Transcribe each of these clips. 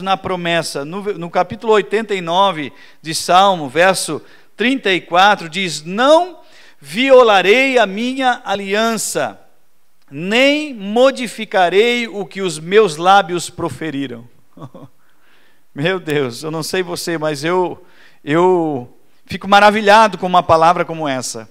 na promessa. No capítulo 89 de Salmo, verso 34, diz: não violarei a minha aliança, nem modificarei o que os meus lábios proferiram. Meu Deus, eu não sei você, mas eu fico maravilhado com uma palavra como essa.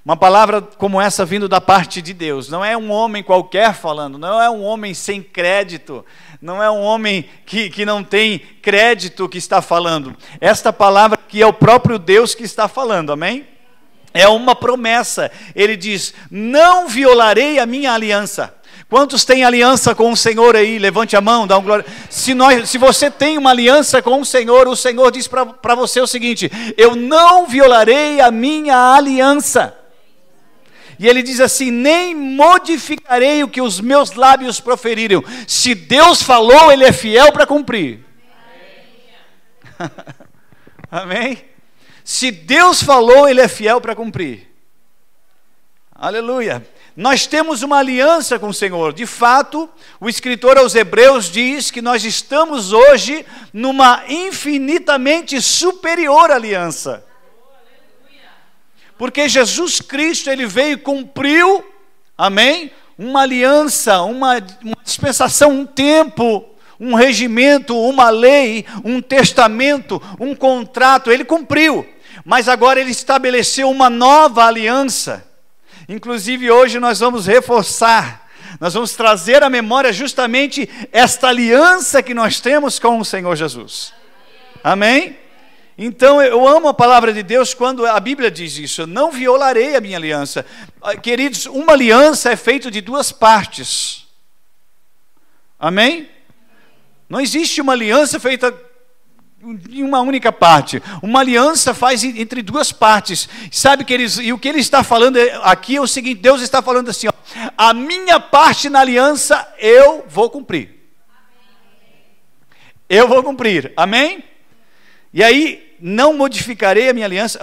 Uma palavra como essa vindo da parte de Deus. Não é um homem qualquer falando, não é um homem sem crédito, não é um homem que não tem crédito que está falando. Esta palavra que é o próprio Deus que está falando, amém? É uma promessa. Ele diz: não violarei a minha aliança. Quantos têm aliança com o Senhor aí? Levante a mão, dá um glória. Se você tem uma aliança com o Senhor diz para você o seguinte: eu não violarei a minha aliança. E ele diz assim: nem modificarei o que os meus lábios proferiram. Se Deus falou, Ele é fiel para cumprir. Amém? Se Deus falou, Ele é fiel para cumprir. Aleluia. Nós temos uma aliança com o Senhor. De fato, o escritor aos Hebreus diz que nós estamos hoje numa infinitamente superior aliança. Porque Jesus Cristo, Ele veio e cumpriu, amém? Uma aliança, uma dispensação, um tempo, um regimento, uma lei, um testamento, um contrato. Ele cumpriu, mas agora Ele estabeleceu uma nova aliança. Inclusive hoje nós vamos reforçar, nós vamos trazer à memória justamente esta aliança que nós temos com o Senhor Jesus. Amém? Então eu amo a palavra de Deus quando a Bíblia diz isso: eu não violarei a minha aliança. Queridos, uma aliança é feita de duas partes. Amém? Não existe uma aliança feita em uma única parte. Uma aliança faz entre duas partes. Sabe, queridos, e o que ele está falando aqui é o seguinte: Deus está falando assim, ó, a minha parte na aliança eu vou cumprir. Eu vou cumprir, amém? E aí, não modificarei a minha aliança,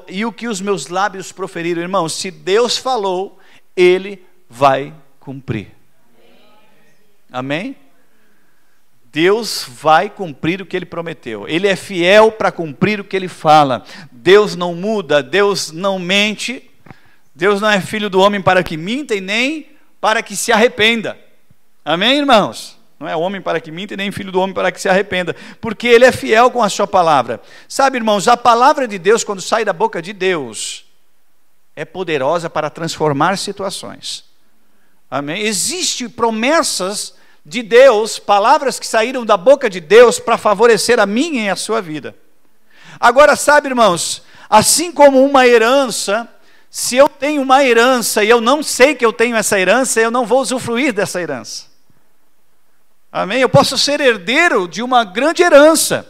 e o que os meus lábios proferiram. Irmãos, se Deus falou, Ele vai cumprir. Amém? Deus vai cumprir o que Ele prometeu. Ele é fiel para cumprir o que Ele fala. Deus não muda, Deus não mente. Deus não é filho do homem para que minta e nem para que se arrependa. Amém, irmãos? Não é homem para que minta e nem filho do homem para que se arrependa. Porque Ele é fiel com a sua palavra. Sabe, irmãos, a palavra de Deus, quando sai da boca de Deus, é poderosa para transformar situações. Amém? Existem promessas de Deus, palavras que saíram da boca de Deus para favorecer a minha e a sua vida. Agora, sabe, irmãos, assim como uma herança, se eu tenho uma herança e eu não sei que eu tenho essa herança, eu não vou usufruir dessa herança. Amém? Eu posso ser herdeiro de uma grande herança,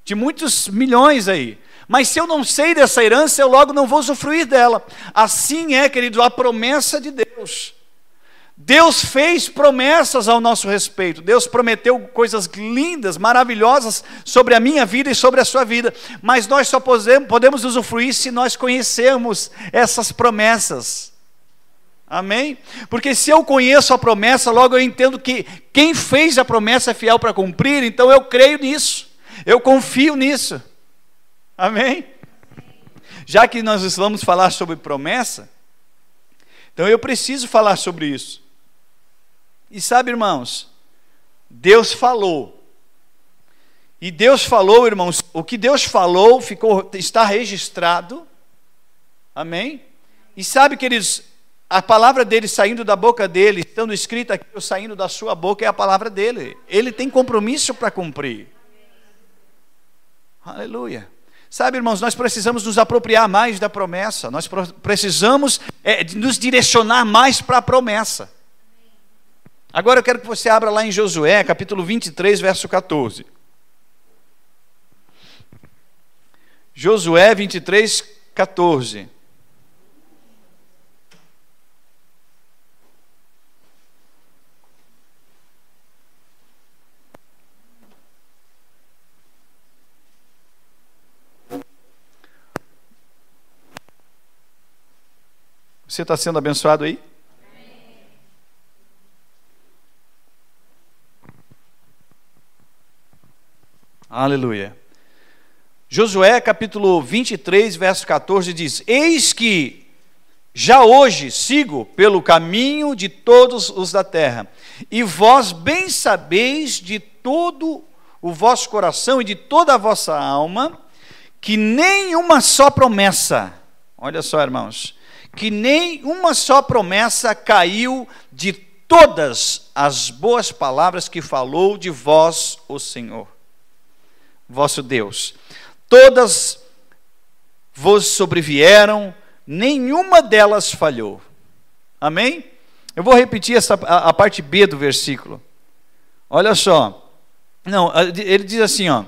de muitos milhões aí, mas se eu não sei dessa herança, eu logo não vou usufruir dela. Assim é, querido, a promessa de Deus. Deus fez promessas ao nosso respeito. Deus prometeu coisas lindas, maravilhosas sobre a minha vida e sobre a sua vida, mas nós só podemos usufruir se nós conhecermos essas promessas. Amém? Porque se eu conheço a promessa, logo eu entendo que quem fez a promessa é fiel para cumprir, então eu creio nisso, eu confio nisso. Amém? Já que nós vamos falar sobre promessa, então eu preciso falar sobre isso. E sabe, irmãos, Deus falou. E Deus falou, irmãos, o que Deus falou está registrado. Amém? E sabe, queridos, a palavra dele saindo da boca dele, estando escrita aqui, saindo da sua boca, é a palavra dele. Ele tem compromisso para cumprir. Aleluia. Sabe, irmãos, nós precisamos nos apropriar mais da promessa. Nós precisamos nos direcionar mais para a promessa. Agora eu quero que você abra lá em Josué, capítulo 23, verso 14. Josué 23, 14. Você está sendo abençoado aí? Aleluia. Josué capítulo 23, verso 14 diz: Eis que já hoje sigo pelo caminho de todos os da terra, e vós bem sabeis de todo o vosso coração e de toda a vossa alma, que nenhuma só promessa, olha só, irmãos, que nenhuma só promessa caiu de todas as boas palavras que falou de vós o Senhor, vosso Deus. Todas vos sobrevieram, nenhuma delas falhou. Amém? Eu vou repetir a parte B do versículo. Olha só. Não, ele diz assim, ó.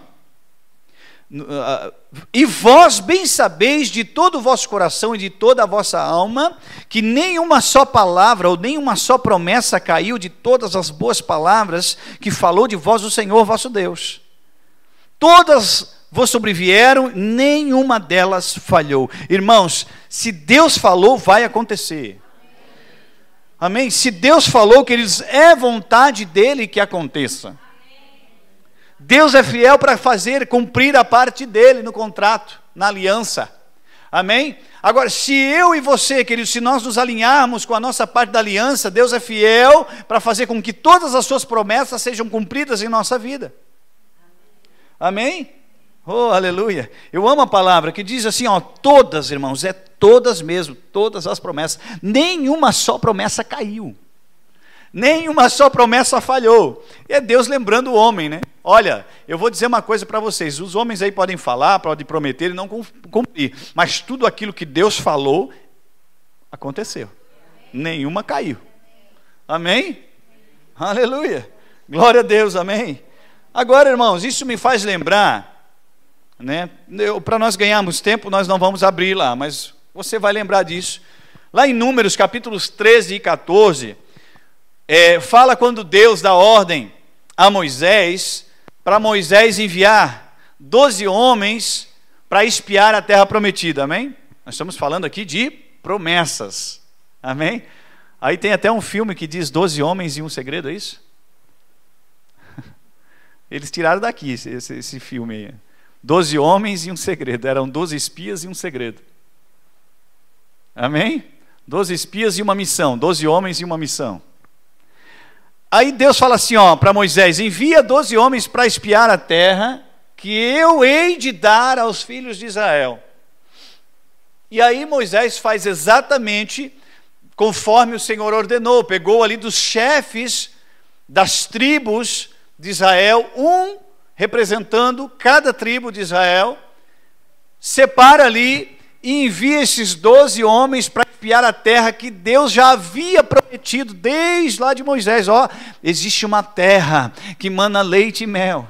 E vós bem sabeis de todo o vosso coração e de toda a vossa alma, que nenhuma só palavra ou nenhuma só promessa caiu de todas as boas palavras que falou de vós o Senhor vosso Deus. Todas vos sobrevieram, nenhuma delas falhou. Irmãos, se Deus falou, vai acontecer. Amém? Se Deus falou, queridos, é vontade dele que aconteça. Deus é fiel para cumprir a parte dele no contrato, na aliança. Amém? Agora, se eu e você, queridos, se nós nos alinharmos com a nossa parte da aliança, Deus é fiel para fazer com que todas as suas promessas sejam cumpridas em nossa vida. Amém? Oh, aleluia. Eu amo a palavra que diz assim, ó, todas, irmãos, é todas mesmo, todas as promessas. Nenhuma só promessa caiu. Nenhuma só promessa falhou. E é Deus lembrando o homem, né? Olha, eu vou dizer uma coisa para vocês. Os homens aí podem falar, podem prometer e não cumprir. Mas tudo aquilo que Deus falou, aconteceu. Nenhuma caiu. Amém? Aleluia. Glória a Deus, amém? Agora, irmãos, isso me faz lembrar, né? Para nós ganharmos tempo, nós não vamos abrir lá, mas você vai lembrar disso. Lá em Números, capítulos 13 e 14, fala quando Deus dá ordem a Moisés, para Moisés enviar 12 homens para espiar a terra prometida, amém? Nós estamos falando aqui de promessas, amém? Aí tem até um filme que diz 12 homens e um segredo, é isso? Eles tiraram daqui esse filme aí. 12 homens e um segredo. Eram 12 espias e um segredo. Amém? 12 espias e uma missão. 12 homens e uma missão. Aí Deus fala assim, ó, para Moisés: envia 12 homens para espiar a terra, que eu hei de dar aos filhos de Israel. E aí Moisés faz exatamente conforme o Senhor ordenou. Pegou ali dos chefes das tribos de Israel, representando cada tribo de Israel, separa ali e envia esses 12 homens para espiar a terra que Deus já havia prometido desde lá de Moisés. Ó, existe uma terra que mana leite e mel.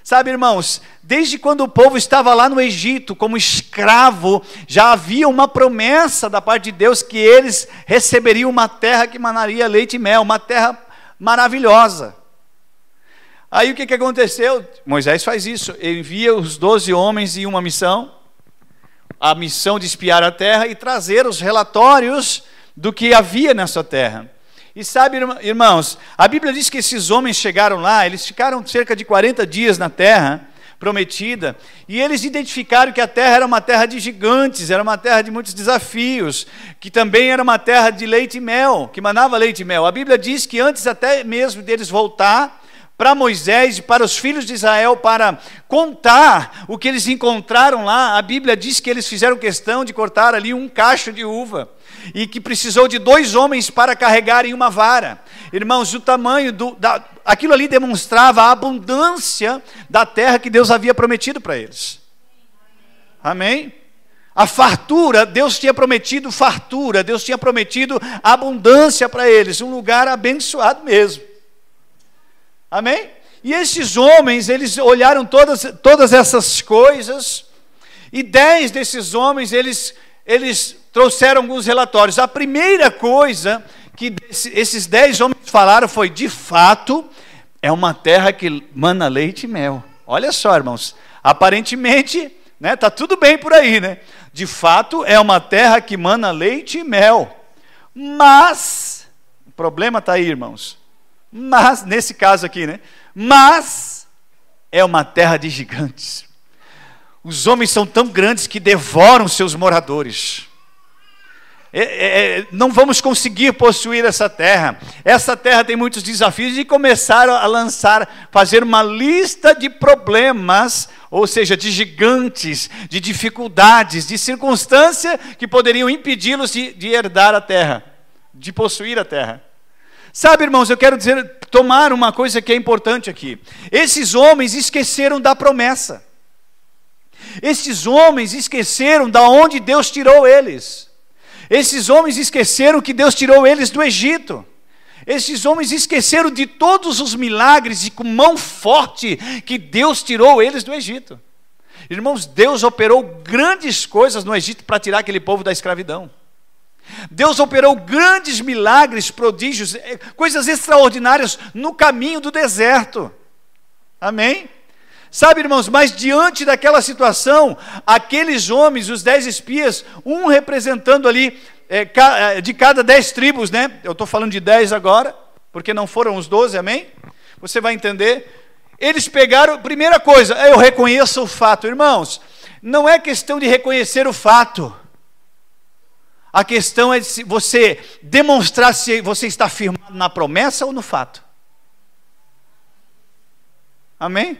Sabe, irmãos, desde quando o povo estava lá no Egito como escravo, já havia uma promessa da parte de Deus que eles receberiam uma terra que manaria leite e mel, uma terra maravilhosa. Aí o que aconteceu? Moisés faz isso, ele envia os 12 homens em uma missão, a missão de espiar a terra e trazer os relatórios do que havia nessa terra. E sabe, irmãos, a Bíblia diz que esses homens chegaram lá, eles ficaram cerca de 40 dias na terra prometida, e eles identificaram que a terra era uma terra de gigantes, era uma terra de muitos desafios, que também era uma terra de leite e mel, que manava leite e mel. A Bíblia diz que antes até mesmo deles voltar para Moisés e para os filhos de Israel, para contar o que eles encontraram lá, a Bíblia diz que eles fizeram questão de cortar ali um cacho de uva, e que precisou de 2 homens para carregarem uma vara. Irmãos, o tamanho aquilo ali demonstrava a abundância da terra que Deus havia prometido para eles. Amém? A fartura, Deus tinha prometido fartura, Deus tinha prometido abundância para eles, um lugar abençoado mesmo. Amém? E esses homens, eles olharam todas essas coisas, e 10 desses homens, eles trouxeram alguns relatórios. A primeira coisa que esses 10 homens falaram foi: de fato, é uma terra que mana leite e mel. Olha só, irmãos, aparentemente, né, tá tudo bem por aí, né? De fato, é uma terra que mana leite e mel. Mas, o problema está aí, irmãos. Mas, nesse caso aqui, né? Mas, é uma terra de gigantes. Os homens são tão grandes que devoram seus moradores. Não vamos conseguir possuir essa terra. Essa terra tem muitos desafios, e começaram a fazer uma lista de problemas, ou seja, de gigantes, de dificuldades, de circunstâncias que poderiam impedi-los de herdar a terra, de possuir a terra. Sabe, irmãos, eu quero tomar uma coisa que é importante aqui. Esses homens esqueceram da promessa. Esses homens esqueceram da onde Deus tirou eles. Esses homens esqueceram que Deus tirou eles do Egito. Esses homens esqueceram de todos os milagres e com mão forte que Deus tirou eles do Egito. Irmãos, Deus operou grandes coisas no Egito para tirar aquele povo da escravidão. Deus operou grandes milagres, prodígios, coisas extraordinárias no caminho do deserto. Amém? Sabe, irmãos, mas diante daquela situação, aqueles homens, os 10 espias, um representando ali, de cada 10 tribos, né? Eu estou falando de 10 agora, porque não foram os 12, amém? Você vai entender. Eles pegaram, primeira coisa, eu reconheço o fato. Irmãos, não é questão de reconhecer o fato. A questão é de você demonstrar se você está firmado na promessa ou no fato. Amém?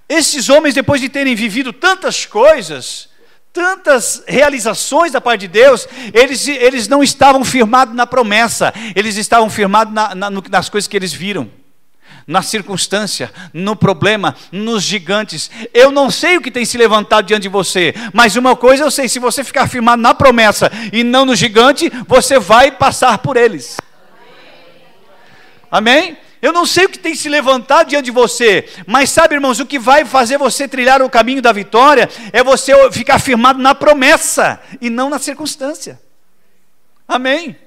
Esses homens, depois de terem vivido tantas coisas, tantas realizações da parte de Deus, eles não estavam firmados na promessa, eles estavam firmados nas coisas que eles viram, na circunstância, no problema, nos gigantes. Eu não sei o que tem se levantado diante de você, mas uma coisa eu sei: se você ficar firmado na promessa e não no gigante, você vai passar por eles. Amém? Eu não sei o que tem se levantado diante de você, mas sabe, irmãos, o que vai fazer você trilhar o caminho da vitória é você ficar firmado na promessa e não na circunstância. Amém?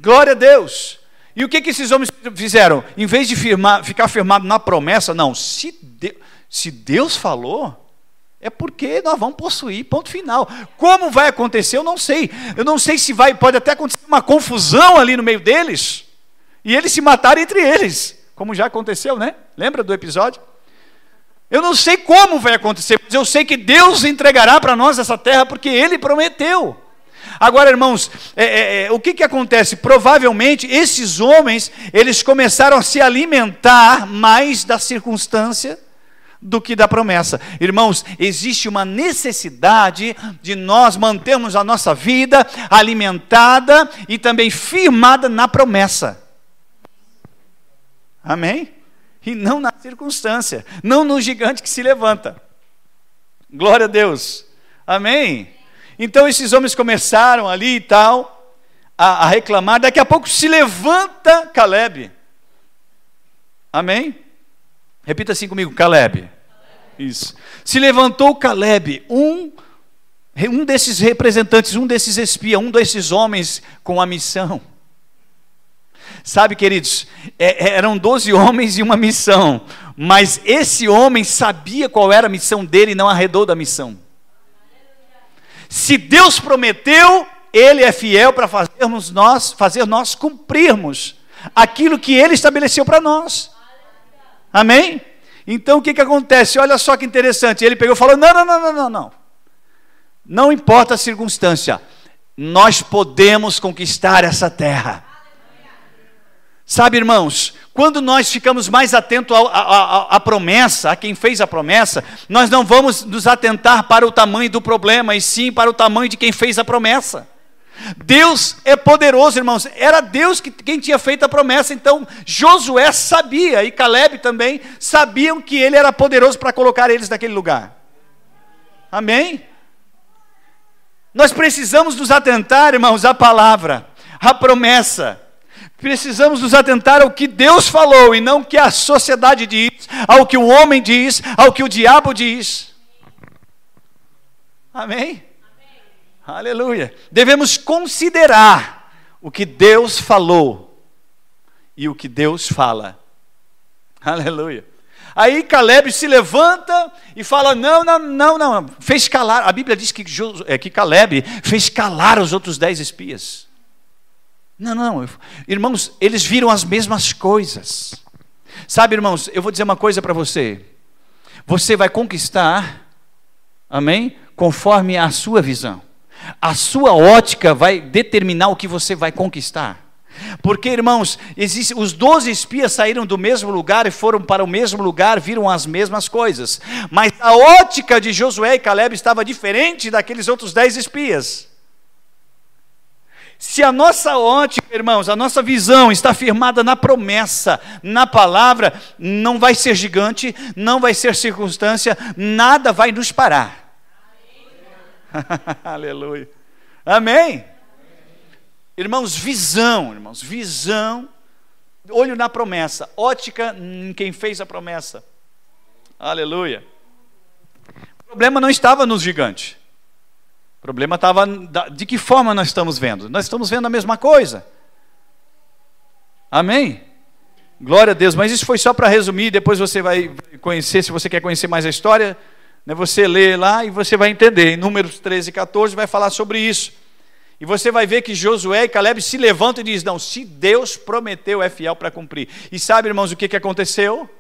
Glória a Deus. E o que esses homens fizeram? Em vez de ficar firmado na promessa, não, se Deus falou, é porque nós vamos possuir, ponto final. Como vai acontecer, eu não sei. Eu não sei se pode até acontecer uma confusão ali no meio deles, e eles se mataram entre eles, como já aconteceu, né? Lembra do episódio? Eu não sei como vai acontecer, mas eu sei que Deus entregará para nós essa terra, porque Ele prometeu. Agora, irmãos, o que acontece? Provavelmente, esses homens, eles começaram a se alimentar mais da circunstância do que da promessa. Irmãos, existe uma necessidade de nós mantermos a nossa vida alimentada e também firmada na promessa. Amém? E não na circunstância, não no gigante que se levanta. Glória a Deus. Amém? Então esses homens começaram ali e tal, a reclamar. Daqui a pouco se levanta Caleb. Amém? Repita assim comigo: Caleb. Isso. Se levantou Caleb, um desses representantes, um desses espias, um desses homens com a missão. Sabe, queridos, eram 12 homens e uma missão, mas esse homem sabia qual era a missão dele e não arredou da missão. Se Deus prometeu, Ele é fiel para fazer nós cumprirmos aquilo que Ele estabeleceu para nós. Amém? Então o que acontece? Olha só que interessante. Ele pegou e falou: não. Não importa a circunstância, nós podemos conquistar essa terra. Sabe, irmãos, quando nós ficamos mais atentos à promessa, a quem fez a promessa, nós não vamos nos atentar para o tamanho do problema, e sim para o tamanho de quem fez a promessa. Deus é poderoso, irmãos. Era Deus quem tinha feito a promessa. Então Josué sabia, e Caleb também sabiam que ele era poderoso para colocar eles naquele lugar. Amém? Nós precisamos nos atentar, irmãos, à palavra, à promessa. Precisamos nos atentar ao que Deus falou e não o que a sociedade diz, ao que o homem diz, ao que o diabo diz. Amém? Aleluia. Devemos considerar o que Deus falou e o que Deus fala. Aleluia. Aí Caleb se levanta e fala: não. Fez calar. A Bíblia diz que Caleb fez calar os outros 10 espias. Não. Irmãos, eles viram as mesmas coisas. Sabe, irmãos, eu vou dizer uma coisa para você. Você vai conquistar, amém? Conforme a sua visão. A sua ótica vai determinar o que você vai conquistar. Porque, irmãos, os 12 espias saíram do mesmo lugar e foram para o mesmo lugar, viram as mesmas coisas. Mas a ótica de Josué e Caleb estava diferente daqueles outros 10 espias. Se a nossa ótica, irmãos, a nossa visão está firmada na promessa, na palavra, não vai ser gigante, não vai ser circunstância, nada vai nos parar. Aleluia. Amém? Irmãos, visão, olho na promessa, ótica em quem fez a promessa. Aleluia. O problema não estava nos gigantes. O problema estava de que forma nós estamos vendo. Nós estamos vendo a mesma coisa. Amém? Glória a Deus. Mas isso foi só para resumir. Depois você vai conhecer, se você quer conhecer mais a história, né, você lê lá e você vai entender. Em Números 13 e 14 vai falar sobre isso. E você vai ver que Josué e Caleb se levantam e dizem, não, se Deus prometeu é fiel para cumprir. E sabe, irmãos, o que aconteceu?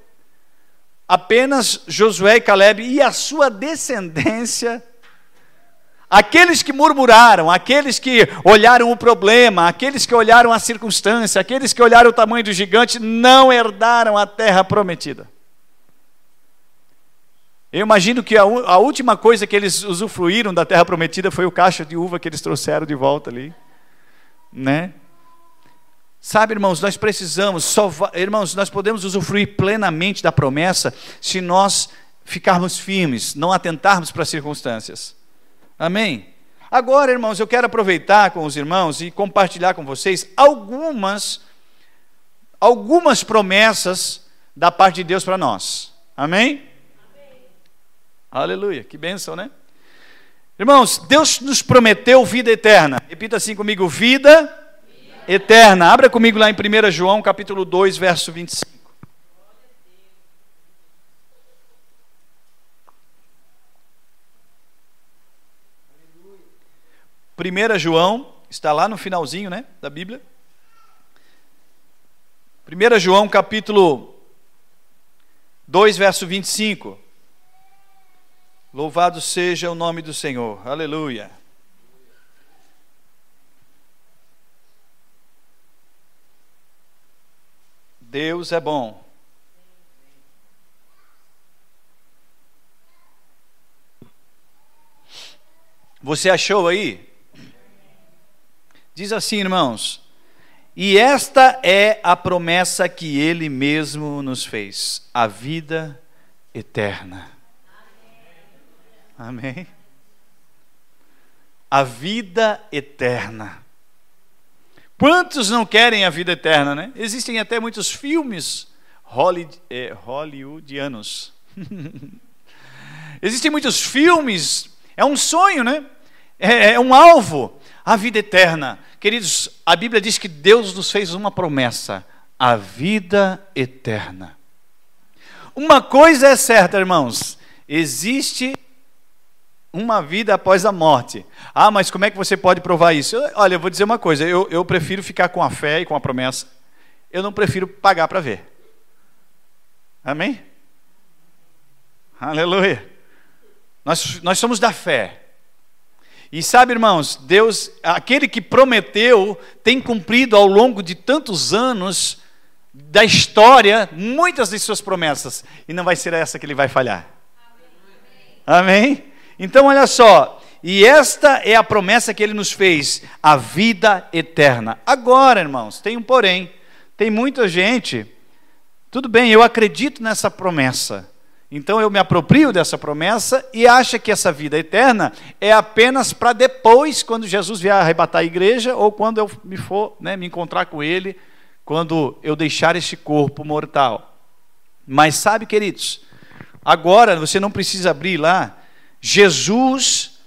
Apenas Josué e Caleb e a sua descendência, aqueles que murmuraram, aqueles que olharam o problema, aqueles que olharam a circunstância, aqueles que olharam o tamanho do gigante, não herdaram a terra prometida. Eu imagino que a última coisa que eles usufruíram da terra prometida foi o cacho de uva que eles trouxeram de volta ali, né? Sabe, irmãos, nós precisamos, irmãos, nós podemos usufruir plenamente da promessa se nós ficarmos firmes, não atentarmos para as circunstâncias. Amém? Agora, irmãos, eu quero aproveitar com os irmãos e compartilhar com vocês algumas promessas da parte de Deus para nós. Amém? Aleluia, que bênção, né? Irmãos, Deus nos prometeu vida eterna. Repita assim comigo, vida eterna. Abra comigo lá em 1 João, capítulo 2, verso 25. Aleluia. 1 João, está lá no finalzinho, né, da Bíblia. 1 João, capítulo 2, verso 25. Louvado seja o nome do Senhor. Aleluia. Deus é bom. Você achou aí? Diz assim, irmãos: e esta é a promessa que Ele mesmo nos fez, a vida eterna. Amém? A vida eterna. Quantos não querem a vida eterna, né? Existem até muitos filmes hollywoodianos. Existem muitos filmes, é um sonho, né? É um alvo, a vida eterna. Queridos, a Bíblia diz que Deus nos fez uma promessa, a vida eterna. Uma coisa é certa, irmãos, existe uma vida após a morte. Ah, mas como é que você pode provar isso? Olha, eu vou dizer uma coisa, eu prefiro ficar com a fé e com a promessa. Eu não prefiro pagar para ver. Amém? Aleluia. Nós somos da fé. E sabe, irmãos, Deus, aquele que prometeu, tem cumprido ao longo de tantos anos da história, muitas de suas promessas. E não vai ser essa que ele vai falhar. Amém? Então, olha só, e esta é a promessa que Ele nos fez, a vida eterna. Agora, irmãos, tem um porém, tem muita gente, tudo bem, eu acredito nessa promessa, então eu me aproprio dessa promessa e acha que essa vida eterna é apenas para depois, quando Jesus vier arrebatar a igreja, ou quando eu me encontrar com Ele, quando eu deixar este corpo mortal. Mas sabe, queridos, agora você não precisa abrir lá. Jesus,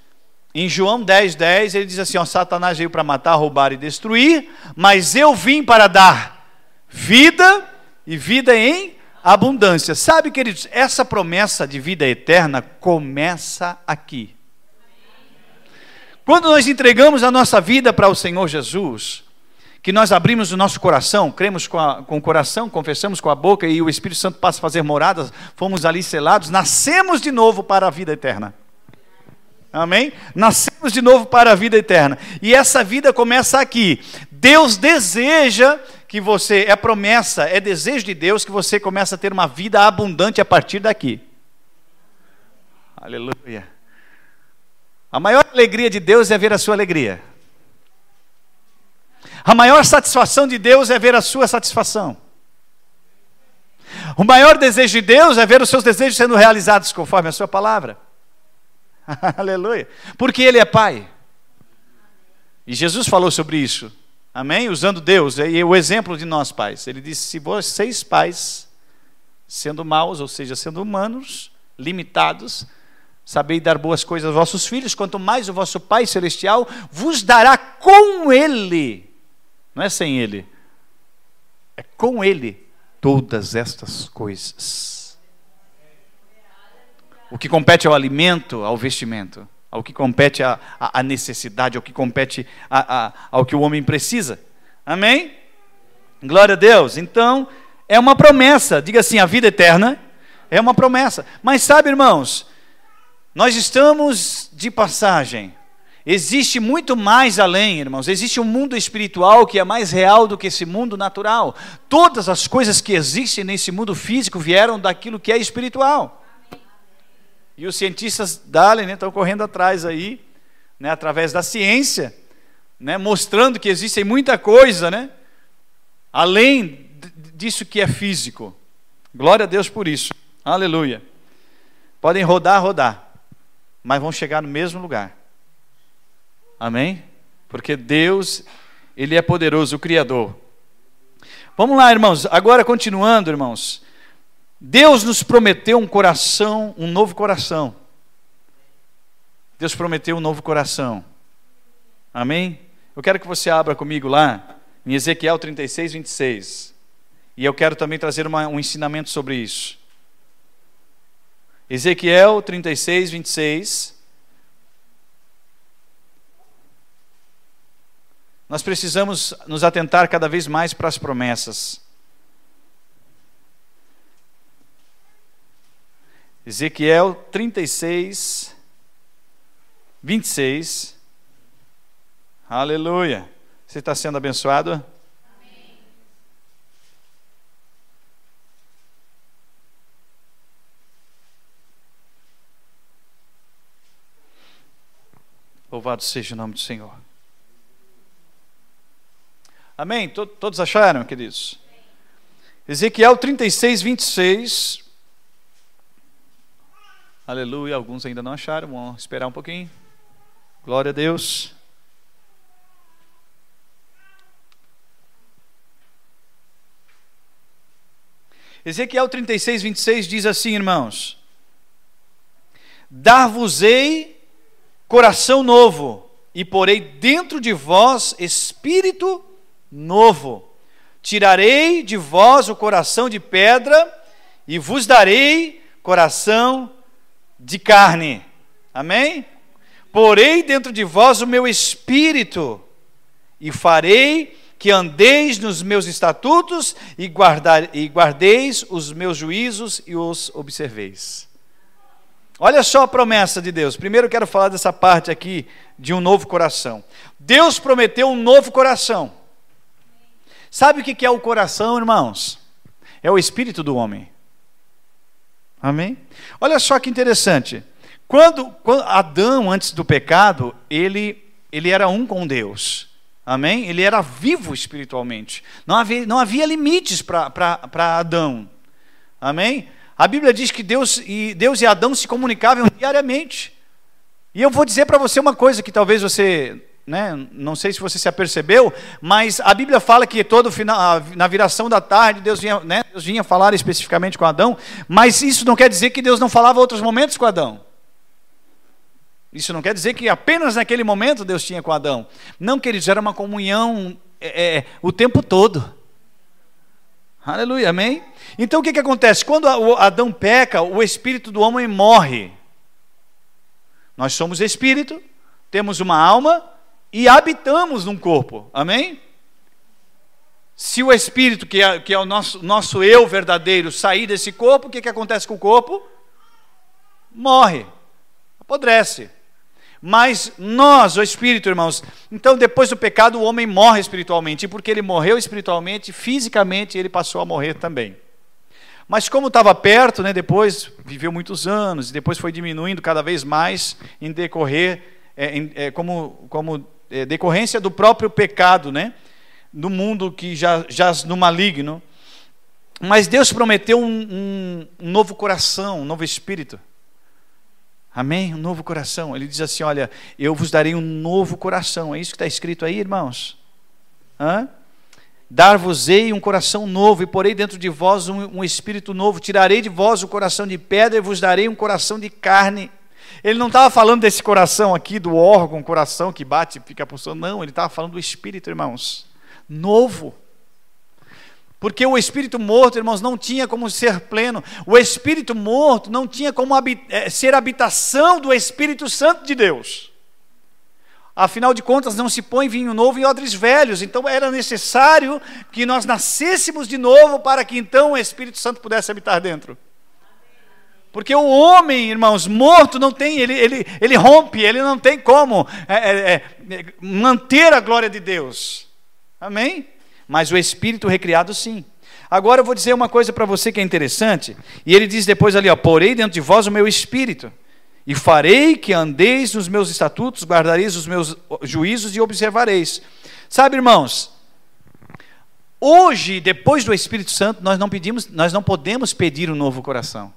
em João 10:10, ele diz assim, ó, Satanás veio para matar, roubar e destruir, mas eu vim para dar vida e vida em abundância. Sabe, queridos, essa promessa de vida eterna começa aqui. Quando nós entregamos a nossa vida para o Senhor Jesus, que nós abrimos o nosso coração, cremos com o coração, confessamos com a boca e o Espírito Santo passa a fazer moradas, fomos ali selados, nascemos de novo para a vida eterna. Amém? Nascemos de novo para a vida eterna. E essa vida começa aqui. Deus deseja que você, é promessa, é desejo de Deus que você comece a ter uma vida abundante a partir daqui. Aleluia. A maior alegria de Deus é ver a sua alegria. A maior satisfação de Deus é ver a sua satisfação. O maior desejo de Deus é ver os seus desejos sendo realizados conforme a sua palavra. Aleluia. Porque Ele é Pai. E Jesus falou sobre isso. Amém? Usando Deus, e o exemplo de nós pais. Ele disse, se vocês pais, sendo maus, ou seja, sendo humanos, limitados, sabei dar boas coisas aos vossos filhos, quanto mais o vosso Pai Celestial vos dará com Ele, não é sem Ele, é com Ele, todas estas coisas. O que compete ao alimento, ao vestimento, ao que compete à necessidade, ao que compete ao que o homem precisa. Amém? Glória a Deus. Então, é uma promessa, diga assim, a vida eterna é uma promessa. Mas sabe, irmãos, nós estamos de passagem. Existe muito mais além, irmãos. Existe um mundo espiritual que é mais real do que esse mundo natural. Todas as coisas que existem nesse mundo físico vieram daquilo que é espiritual. E os cientistas Darwin, estão correndo atrás aí, através da ciência, mostrando que existe muita coisa, além disso que é físico. Glória a Deus por isso. Aleluia. Podem rodar, mas vão chegar no mesmo lugar. Amém? Porque Deus, Ele é poderoso, o Criador. Vamos lá, irmãos. Agora, continuando, irmãos. Deus nos prometeu um coração, um novo coração. Deus prometeu um novo coração. Amém? Eu quero que você abra comigo lá, em Ezequiel 36, 26. E eu quero também trazer um ensinamento sobre isso. Ezequiel 36, 26. Nós precisamos nos atentar cada vez mais para as promessas. Ezequiel 36, 26. Aleluia. Você está sendo abençoado? Amém. Louvado seja o nome do Senhor. Amém? Todos acharam, queridos? Ezequiel 36, 26. Aleluia, alguns ainda não acharam, vamos esperar um pouquinho. Glória a Deus. Ezequiel 36, 26 diz assim, irmãos: dar-vos-ei coração novo, e porei dentro de vós espírito novo. Tirarei de vós o coração de pedra, e vos darei coração de carne. Amém? Porei dentro de vós o meu espírito, e farei que andeis nos meus estatutos, e guardeis os meus juízos e os observeis. Olha só a promessa de Deus. Primeiro eu quero falar dessa parte aqui, de um novo coração. Deus prometeu um novo coração. Sabe o que é o coração, irmãos? É o espírito do homem. Amém? Olha só que interessante. Quando Adão, antes do pecado, ele era um com Deus. Amém? Ele era vivo espiritualmente. Não havia limites para Adão. Amém? A Bíblia diz que Deus e Adão se comunicavam diariamente. E eu vou dizer para você uma coisa que talvez você, não sei se você se apercebeu, mas a Bíblia fala que todo final, na viração da tarde, Deus vinha falar especificamente com Adão, mas isso não quer dizer que Deus não falava outros momentos com Adão. Isso não quer dizer que apenas naquele momento Deus tinha com Adão. Não, queridos, era uma comunhão o tempo todo. Aleluia, amém? Então o que acontece? Quando Adão peca, o espírito do homem morre. Nós somos espírito, temos uma alma e habitamos num corpo, amém? Se o espírito, que é o nosso eu verdadeiro, sair desse corpo, o que acontece com o corpo? Morre, apodrece. Mas nós, o espírito, irmãos, então depois do pecado o homem morre espiritualmente, e porque ele morreu espiritualmente, fisicamente ele passou a morrer também. Mas como estava perto, né, depois viveu muitos anos, e depois foi diminuindo cada vez mais em decorrer, como decorrência do próprio pecado, né, do mundo que jaz no maligno. Mas Deus prometeu um novo coração, um novo espírito. Amém? Um novo coração. Ele diz assim, olha, eu vos darei um novo coração. É isso que está escrito aí, irmãos? Dar-vos-ei um coração novo, e porei dentro de vós um espírito novo. Tirarei de vós o coração de pedra, e vos darei um coração de carne. Ele não estava falando desse coração aqui, do órgão, coração que bate e fica pulsando. Não, ele estava falando do espírito, irmãos. Novo. Porque o espírito morto, irmãos, não tinha como ser pleno. O espírito morto não tinha como ser habitação do Espírito Santo de Deus. Afinal de contas, não se põe vinho novo em odres velhos. Então era necessário que nós nascêssemos de novo para que então o Espírito Santo pudesse habitar dentro. Porque o homem, irmãos, morto não tem, ele rompe, ele não tem como manter a glória de Deus. Amém? Mas o espírito recriado sim. Agora eu vou dizer uma coisa para você que é interessante. E ele diz depois ali, porei dentro de vós o meu espírito, e farei que andeis nos meus estatutos, guardareis os meus juízos e observareis. Sabe, irmãos, hoje, depois do Espírito Santo, nós não podemos pedir um novo coração.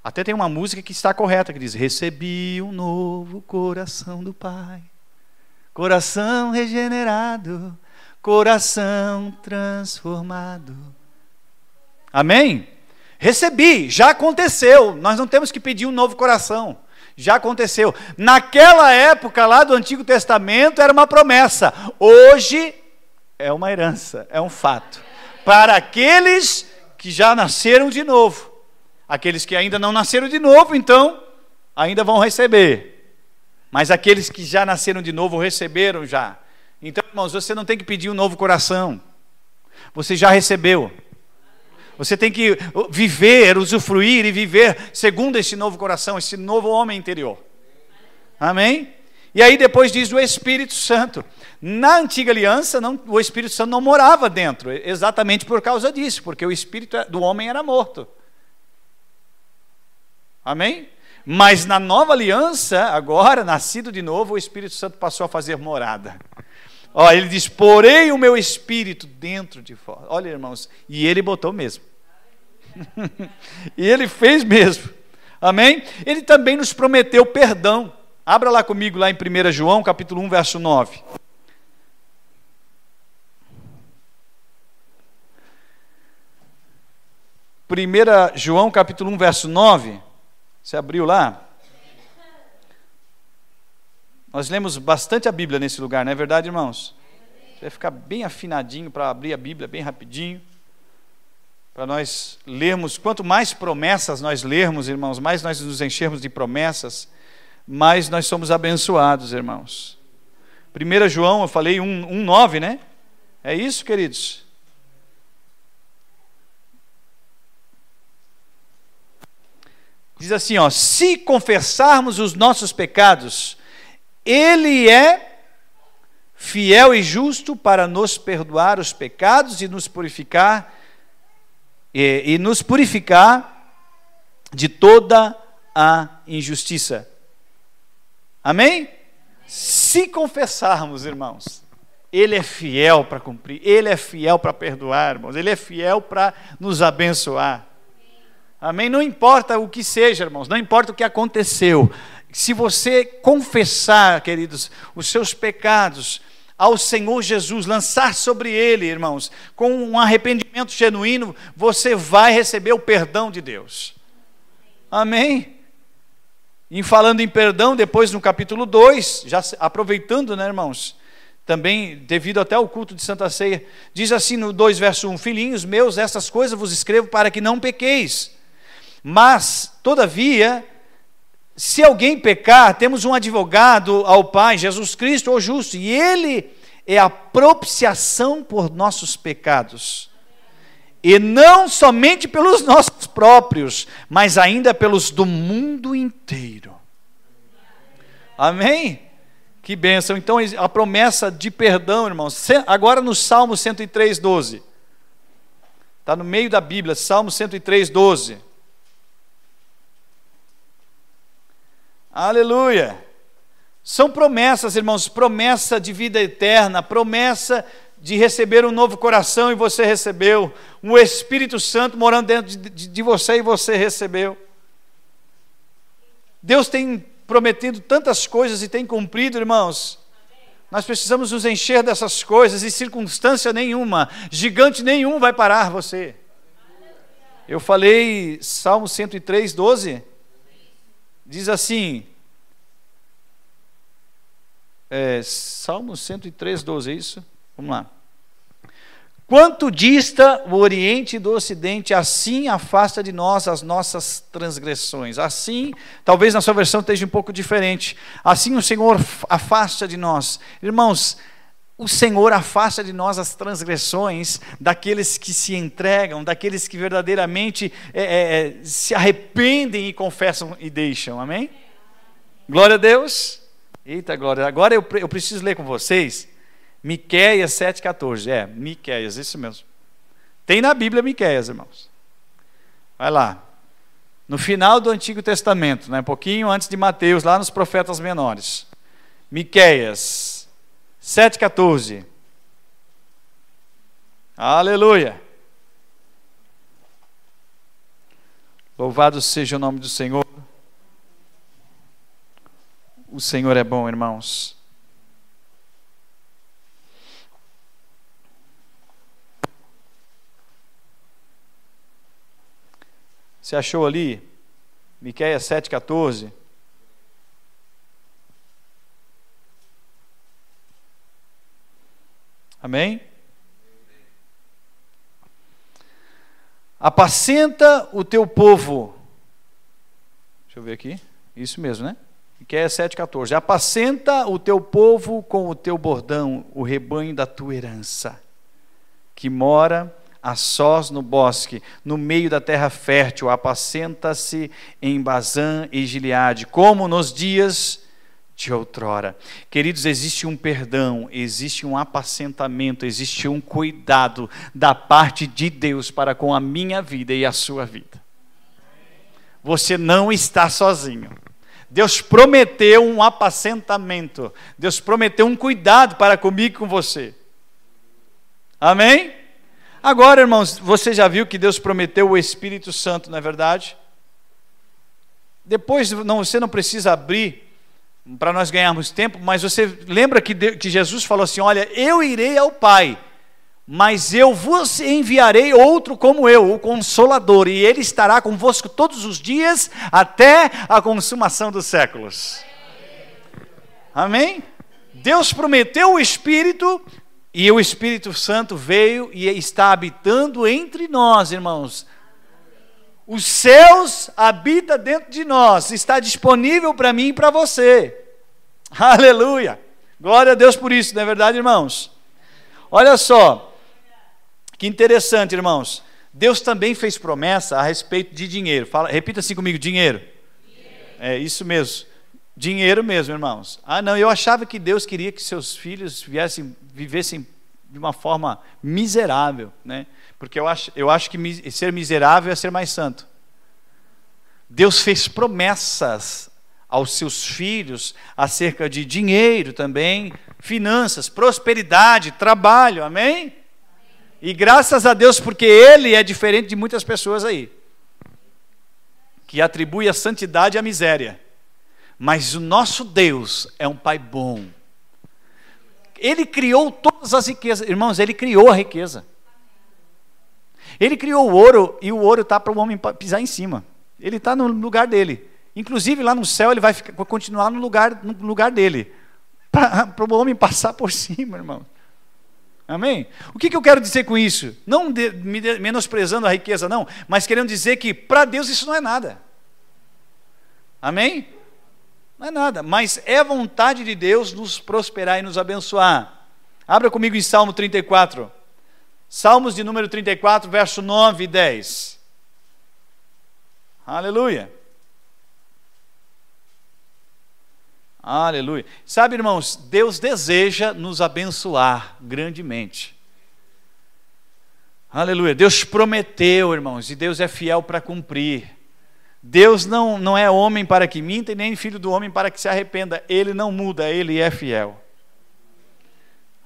Até tem uma música que está correta, que diz, recebi um novo coração do Pai, coração regenerado, coração transformado. Amém? Recebi, já aconteceu. Nós não temos que pedir um novo coração. Já aconteceu. Naquela época lá do Antigo Testamento era uma promessa. Hoje é uma herança, é um fato. Para aqueles que já nasceram de novo. Aqueles que ainda não nasceram de novo, então, ainda vão receber. Mas aqueles que já nasceram de novo, receberam já. Então, irmãos, você não tem que pedir um novo coração. Você já recebeu. Você tem que viver, usufruir e viver segundo esse novo coração, esse novo homem interior. Amém? E aí depois diz o Espírito Santo. Na antiga aliança, o Espírito Santo não morava dentro, exatamente por causa disso, porque o espírito do homem era morto. Amém? Mas na nova aliança, agora, nascido de novo, o Espírito Santo passou a fazer morada. Ele diz, porei o meu espírito dentro de vós. Olha, irmãos, e ele botou mesmo. E ele fez mesmo. Amém? Ele também nos prometeu perdão. Abra lá comigo, lá em 1 João, capítulo 1, verso 9. João, capítulo 1, verso 9. Você abriu lá? Nós lemos bastante a Bíblia nesse lugar, não é verdade, irmãos? Você vai ficar bem afinadinho para abrir a Bíblia bem rapidinho, para nós lermos. Quanto mais promessas nós lermos, irmãos, mais nós nos enchermos de promessas, mais nós somos abençoados, irmãos. 1 João, eu falei 1:9, né? É isso, queridos? Diz assim, se confessarmos os nossos pecados, Ele é fiel e justo para nos perdoar os pecados e nos purificar de toda a injustiça. Amém? Se confessarmos, irmãos, Ele é fiel para cumprir, Ele é fiel para perdoar, irmãos, Ele é fiel para nos abençoar. Amém? Não importa o que seja, irmãos, não importa o que aconteceu. Se você confessar, queridos, os seus pecados ao Senhor Jesus, lançar sobre Ele, irmãos, com um arrependimento genuíno, você vai receber o perdão de Deus. Amém? E falando em perdão, depois no capítulo 2, já aproveitando, né, irmãos, também devido até ao culto de Santa Ceia, diz assim no 2, verso 1, filhinhos meus, essas coisas vos escrevo para que não pequeis. Mas, todavia, se alguém pecar, temos um advogado ao Pai, Jesus Cristo, o justo, e Ele é a propiciação por nossos pecados. E não somente pelos nossos próprios, mas ainda pelos do mundo inteiro. Amém? Que bênção. Então a promessa de perdão, irmãos, agora no Salmo 103, 12. Está no meio da Bíblia, Salmo 103, 12. Aleluia. São promessas, irmãos, promessa de vida eterna, promessa de receber um novo coração e você recebeu, um Espírito Santo morando dentro de você e você recebeu. Deus tem prometido tantas coisas e tem cumprido, irmãos. Nós precisamos nos encher dessas coisas e circunstância nenhuma, gigante nenhum vai parar você. Eu falei Salmo 103, 12, diz assim, Salmo 103, 12, é isso? Vamos lá. Quanto dista o Oriente do Ocidente, assim afasta de nós as nossas transgressões. Assim, talvez na sua versão esteja um pouco diferente. Assim o Senhor afasta de nós. Irmãos, o Senhor afasta de nós as transgressões daqueles que se entregam, daqueles que verdadeiramente se arrependem e confessam e deixam. Amém? Glória a Deus. Eita glória. Agora eu preciso ler com vocês Miqueias 7,14. Miqueias, isso mesmo. Tem na Bíblia Miqueias, irmãos. Vai lá. No final do Antigo Testamento, né? Um pouquinho antes de Mateus, lá nos profetas menores. Miqueias 7,14. Aleluia. Louvado seja o nome do Senhor. O Senhor é bom, irmãos. Você achou ali? Miqueias 7,14. Amém? Apacenta o teu povo. Deixa eu ver aqui. Isso mesmo, né? Miqueias 7,14. Apacenta o teu povo com o teu bordão, o rebanho da tua herança, que mora a sós no bosque, no meio da terra fértil, apacenta-se em Bazã e Gileade, como nos dias de outrora. Queridos, existe um perdão, existe um apacentamento, existe um cuidado da parte de Deus para com a minha vida e a sua vida. Você não está sozinho. Deus prometeu um apacentamento, Deus prometeu um cuidado para comigo e com você. Amém? Agora, irmãos, você já viu que Deus prometeu o Espírito Santo, não é verdade? Depois, você não precisa abrir para nós ganharmos tempo, mas você lembra que Jesus falou assim, olha, eu irei ao Pai, mas eu vos enviarei outro como eu, o Consolador, e ele estará convosco todos os dias, até a consumação dos séculos. Amém? Deus prometeu o Espírito, e o Espírito Santo veio e está habitando entre nós, irmãos. Os céus habita dentro de nós, está disponível para mim e para você. Aleluia! Glória a Deus por isso, não é verdade, irmãos? Olha só, que interessante, irmãos. Deus também fez promessa a respeito de dinheiro. Repita assim comigo, dinheiro. É isso mesmo. Dinheiro mesmo, irmãos. Ah, não, eu achava que Deus queria que seus filhos vivessem de uma forma miserável, né? Porque eu acho que ser miserável é ser mais santo. Deus fez promessas aos seus filhos acerca de dinheiro também, finanças, prosperidade, trabalho, amém? E graças a Deus, porque Ele é diferente de muitas pessoas aí, que atribui a santidade à miséria. Mas o nosso Deus é um Pai bom. Ele criou todas as riquezas. Irmãos, Ele criou a riqueza. Ele criou o ouro, e o ouro está para o homem pisar em cima. Ele está no lugar dele. Inclusive lá no céu ele vai continuar no lugar dele. Para o homem passar por cima, irmão. Amém? O que eu quero dizer com isso? Não menosprezando a riqueza, não. Mas querendo dizer que para Deus isso não é nada. Amém? Não é nada, mas é vontade de Deus nos prosperar e nos abençoar. Abra comigo em Salmo 34. Salmos de número 34, verso 9 e 10. Aleluia. Aleluia. Sabe, irmãos, Deus deseja nos abençoar grandemente. Aleluia. Deus prometeu, irmãos, e Deus é fiel para cumprir. Deus não é homem para que minta, e nem filho do homem para que se arrependa. Ele não muda, Ele é fiel.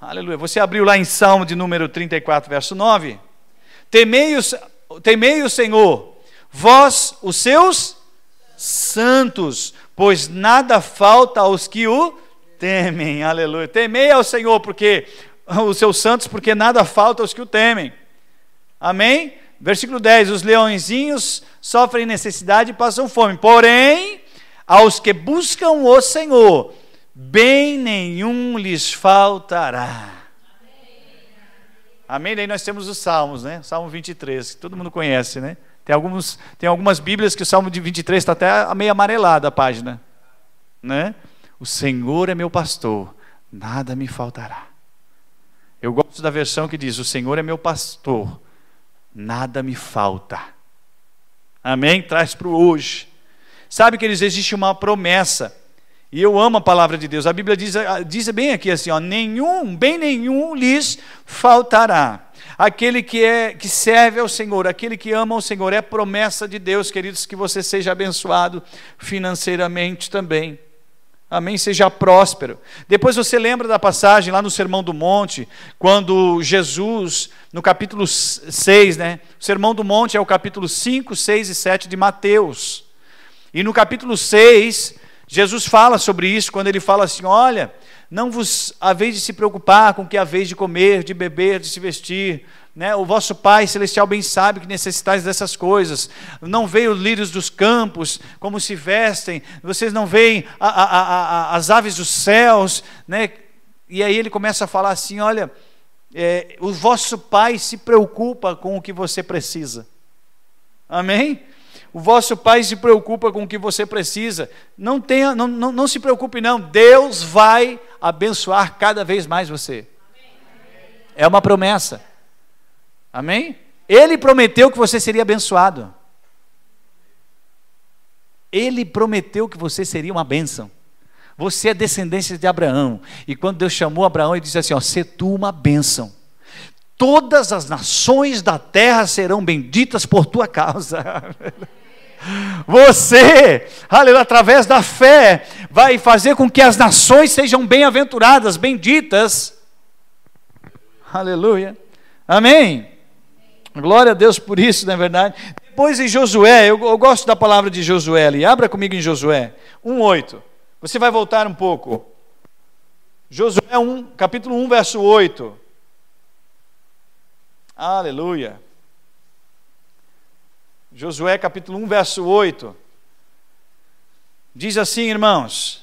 Aleluia. Você abriu lá em Salmo de número 34, verso 9. Temei o Senhor, vós, os seus santos, pois nada falta aos que o temem. Aleluia. Temei ao Senhor, porque os seus santos, porque nada falta aos que o temem. Amém? Versículo 10, os leõezinhos sofrem necessidade e passam fome, porém, aos que buscam o Senhor, bem nenhum lhes faltará. Amém? Daí nós temos os Salmos, né? Salmo 23, que todo mundo conhece, né? Tem algumas Bíblias que o Salmo de 23 está até meio amarelada a página, né? O Senhor é meu pastor, nada me faltará. Eu gosto da versão que diz, o Senhor é meu pastor, nada me falta. Amém? Traz para o hoje. Sabe que existe uma promessa, e eu amo a palavra de Deus. A Bíblia diz bem aqui assim, ó, bem nenhum lhes faltará. Aquele que serve ao Senhor, aquele que ama ao Senhor, é promessa de Deus, queridos, que você seja abençoado financeiramente também. Amém? Seja próspero. Depois você lembra da passagem lá no Sermão do Monte, quando Jesus, no capítulo 6, né? O Sermão do Monte é o capítulo 5, 6 e 7 de Mateus. E no capítulo 6, Jesus fala sobre isso, quando ele fala assim, olha, não vos haveis de se preocupar com o que haveis de comer, de beber, de se vestir, né? O vosso Pai Celestial bem sabe que necessitais dessas coisas. Não veem os lírios dos campos, como se vestem, vocês não veem as aves dos céus, né? E aí ele começa a falar assim, olha, o vosso Pai se preocupa com o que você precisa. Amém? O vosso Pai se preocupa com o que você precisa. Não se preocupe não, Deus vai abençoar cada vez mais você. É uma promessa. Amém? Ele prometeu que você seria abençoado. Ele prometeu que você seria uma bênção. Você é descendência de Abraão. E quando Deus chamou Abraão, ele disse assim, ó, sê tu uma bênção. Todas as nações da terra serão benditas por tua causa. Você, aleluia, através da fé, vai fazer com que as nações sejam bem-aventuradas, benditas. Aleluia. Amém. Glória a Deus por isso, não é verdade? Depois em Josué, eu gosto da palavra de Josué ali. Abra comigo em Josué 1:8. Você vai voltar um pouco. Josué 1, capítulo 1, verso 8. Aleluia. Josué capítulo 1, verso 8. Diz assim, irmãos: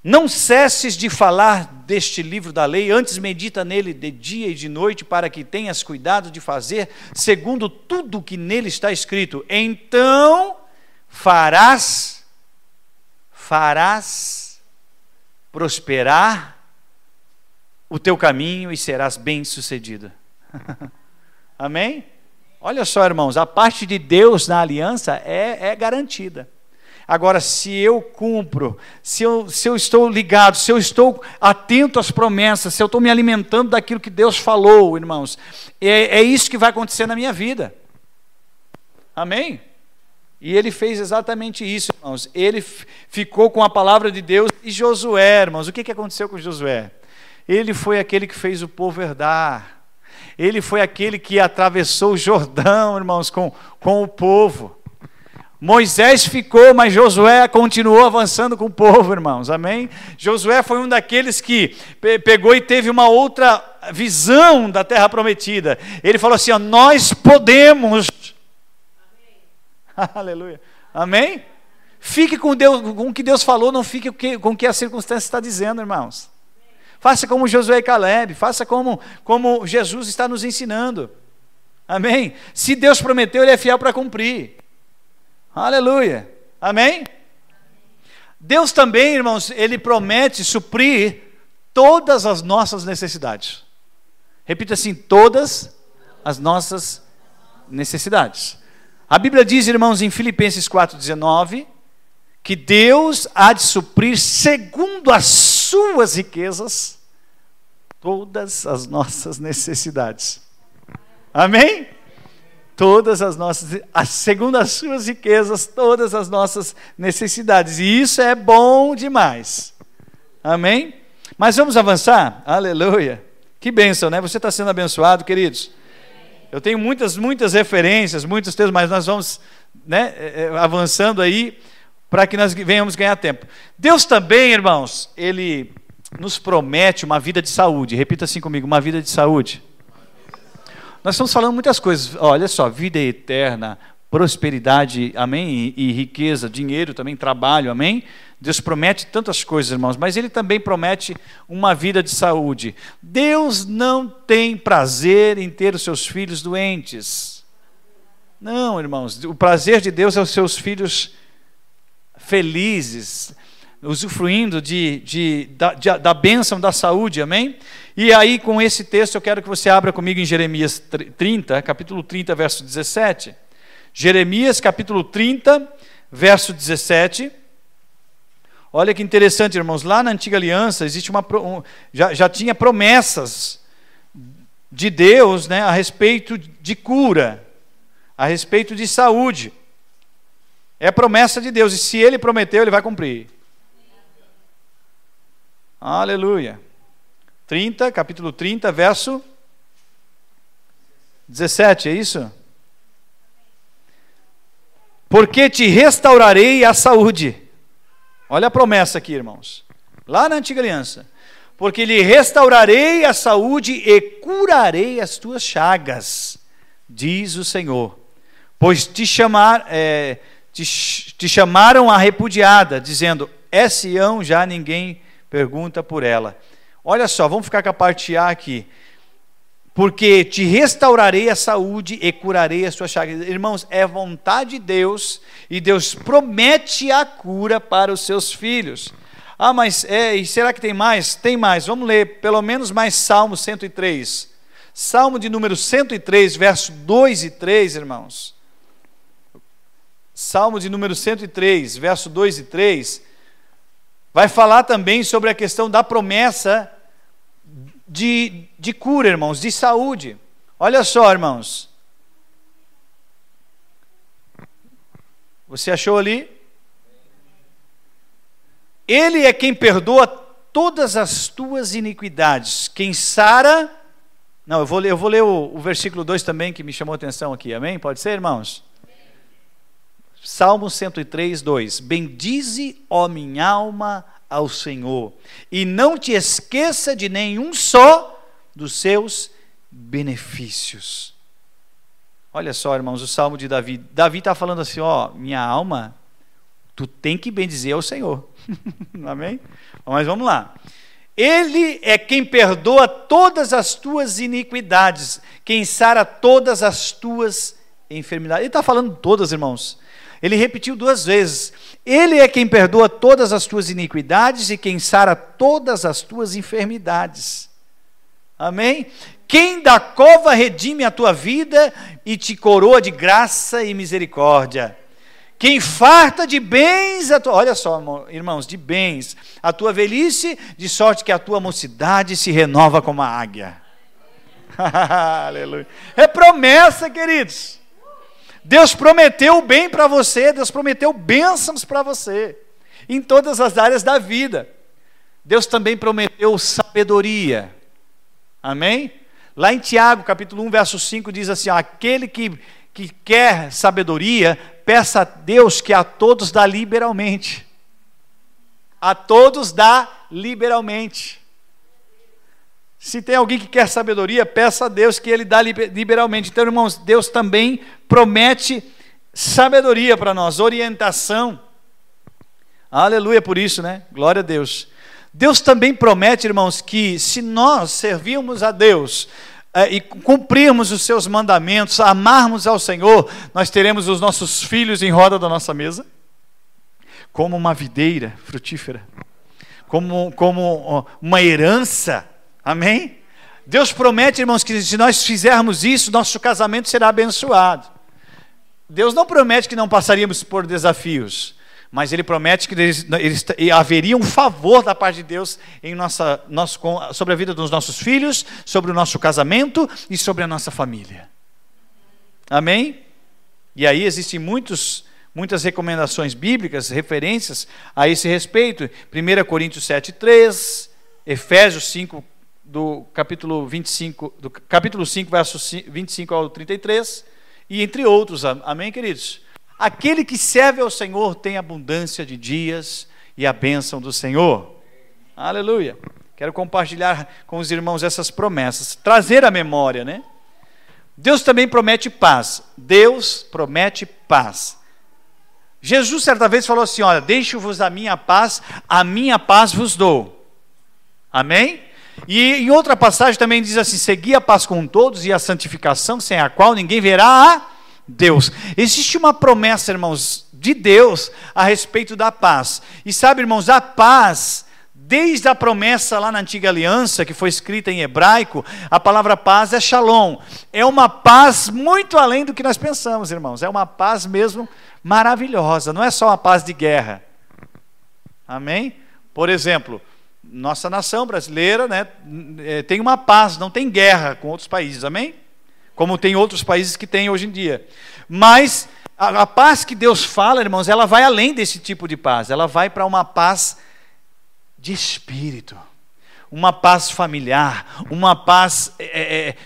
não cesses de falar deste livro da lei, antes medita nele de dia e de noite, para que tenhas cuidado de fazer segundo tudo o que nele está escrito. Então farás prosperar o teu caminho e serás bem-sucedido. Amém? Olha só, irmãos, a parte de Deus na aliança é garantida. Agora, se eu cumpro, se eu estou ligado, se eu estou atento às promessas, se eu estou me alimentando daquilo que Deus falou, irmãos, é isso que vai acontecer na minha vida. Amém? E ele fez exatamente isso, irmãos. Ele ficou com a palavra de Deus. E Josué, irmãos, o que aconteceu com Josué? Ele foi aquele que fez o povo herdar. Ele foi aquele que atravessou o Jordão, irmãos, com o povo. Moisés ficou, mas Josué continuou avançando com o povo, irmãos, amém? Josué foi um daqueles que pegou e teve uma outra visão da terra prometida. Ele falou assim, ó, nós podemos. Amém. Aleluia, amém? Fique com Deus, com o que Deus falou, não fique com o que a circunstância está dizendo, irmãos. Faça como Josué e Caleb, faça como Jesus está nos ensinando, amém? Se Deus prometeu, Ele é fiel para cumprir. Aleluia, amém? Deus também, irmãos, Ele promete suprir todas as nossas necessidades. Repita assim: todas as nossas necessidades. A Bíblia diz, irmãos, em Filipenses 4,19, que Deus há de suprir, segundo as suas riquezas, todas as nossas necessidades. Amém? Todas as nossas, segundo as suas riquezas, todas as nossas necessidades. E isso é bom demais. Amém? Mas vamos avançar? Aleluia. Que bênção, né? Você está sendo abençoado, queridos. Eu tenho muitas referências, muitos textos, mas nós vamos, né, avançando aí, para que nós venhamos ganhar tempo. Deus também, irmãos, Ele nos promete uma vida de saúde. Repita assim comigo: uma vida de saúde. Nós estamos falando muitas coisas. Olha só: vida eterna, prosperidade, amém? E riqueza, dinheiro também, trabalho, amém? Deus promete tantas coisas, irmãos, mas Ele também promete uma vida de saúde. Deus não tem prazer em ter os seus filhos doentes. Não, irmãos, o prazer de Deus é os seus filhos felizes, usufruindo da bênção da saúde, amém? E aí, com esse texto, eu quero que você abra comigo em Jeremias 30, capítulo 30, verso 17. Jeremias, capítulo 30, verso 17. Olha que interessante, irmãos, lá na Antiga Aliança existe já tinha promessas de Deus, né, a respeito de cura, a respeito de saúde. É promessa de Deus, e se Ele prometeu, Ele vai cumprir. Aleluia. Capítulo 30, verso 17, é isso? Porque te restaurarei a saúde. Olha a promessa aqui, irmãos. Lá na Antiga Aliança. Porque lhe restaurarei a saúde e curarei as tuas chagas, diz o Senhor. Pois te chamaram a repudiada, dizendo: é Sião, já ninguém pergunta por ela. Olha só, vamos ficar com a parte A aqui. Porque te restaurarei a saúde e curarei as tuas chagas. Irmãos, é vontade de Deus, e Deus promete a cura para os seus filhos. Ah, mas e será que tem mais? Tem mais. Vamos ler pelo menos mais Salmo 103. Salmo de número 103, verso 2 e 3, irmãos. Salmo de número 103, verso 2 e 3, vai falar também sobre a questão da promessa de cura, irmãos, de saúde. Olha só, irmãos. Você achou ali? Ele é quem perdoa todas as tuas iniquidades, quem sara... Não, eu vou ler o versículo 2 também, que me chamou a atenção aqui, amém? Pode ser, irmãos? Salmo 103, 2. Bendize, ó minha alma, ao Senhor, e não te esqueça de nenhum só dos seus benefícios. Olha só, irmãos, o Salmo de Davi. Davi está falando assim: ó, minha alma, tu tem que bendizer ao Senhor. Amém? Mas vamos lá. Ele é quem perdoa todas as tuas iniquidades, quem sara todas as tuas enfermidades. Ele está falando todas, irmãos. Ele repetiu 2 vezes. Ele é quem perdoa todas as tuas iniquidades e quem sara todas as tuas enfermidades. Amém? Quem da cova redime a tua vida e te coroa de graça e misericórdia. Quem farta de bens, olha só, irmãos, de bens, a tua velhice, de sorte que a tua mocidade se renova como a águia. Aleluia. É promessa, queridos. Deus prometeu o bem para você, Deus prometeu bênçãos para você, em todas as áreas da vida. Deus também prometeu sabedoria, amém? Lá em Tiago, capítulo 1, verso 5, diz assim: ó, aquele que quer sabedoria, peça a Deus, que a todos dá liberalmente. A todos dá liberalmente. Se tem alguém que quer sabedoria, peça a Deus, que Ele dá liberalmente. Então, irmãos, Deus também promete sabedoria para nós, orientação. Aleluia por isso, né? Glória a Deus. Deus também promete, irmãos, que se nós servirmos a Deus e cumprirmos os seus mandamentos, amarmos ao Senhor, nós teremos os nossos filhos em roda da nossa mesa, como uma videira frutífera. como uma herança. Amém? Deus promete, irmãos, que se nós fizermos isso, nosso casamento será abençoado. Deus não promete que não passaríamos por desafios, mas Ele promete que haveria um favor da parte de Deus sobre a vida dos nossos filhos, sobre o nosso casamento e sobre a nossa família. Amém? E aí existem muitas recomendações bíblicas, referências a esse respeito. 1 Coríntios 7:3, Efésios 5, do capítulo 5, versos 25 ao 33, e entre outros. Amém, queridos? Aquele que serve ao Senhor tem abundância de dias e a bênção do Senhor. Aleluia. Quero compartilhar com os irmãos essas promessas, trazer à memória, né? Deus também promete paz. Deus promete paz. Jesus certa vez falou assim: olha, deixo-vos a minha paz vos dou. Amém? E em outra passagem também diz assim: segui a paz com todos e a santificação, sem a qual ninguém verá a Deus. Existe uma promessa, irmãos, de Deus a respeito da paz. E sabe, irmãos, a paz, desde a promessa lá na antiga aliança, que foi escrita em hebraico, a palavra paz é shalom. É uma paz muito além do que nós pensamos, irmãos. É uma paz mesmo maravilhosa. Não é só uma paz de guerra. Amém? Por exemplo, nossa nação brasileira, né, tem uma paz, não tem guerra com outros países, amém? Como tem outros países que têm hoje em dia. Mas a paz que Deus fala, irmãos, ela vai além desse tipo de paz. Ela vai para uma paz de espírito, uma paz familiar, uma paz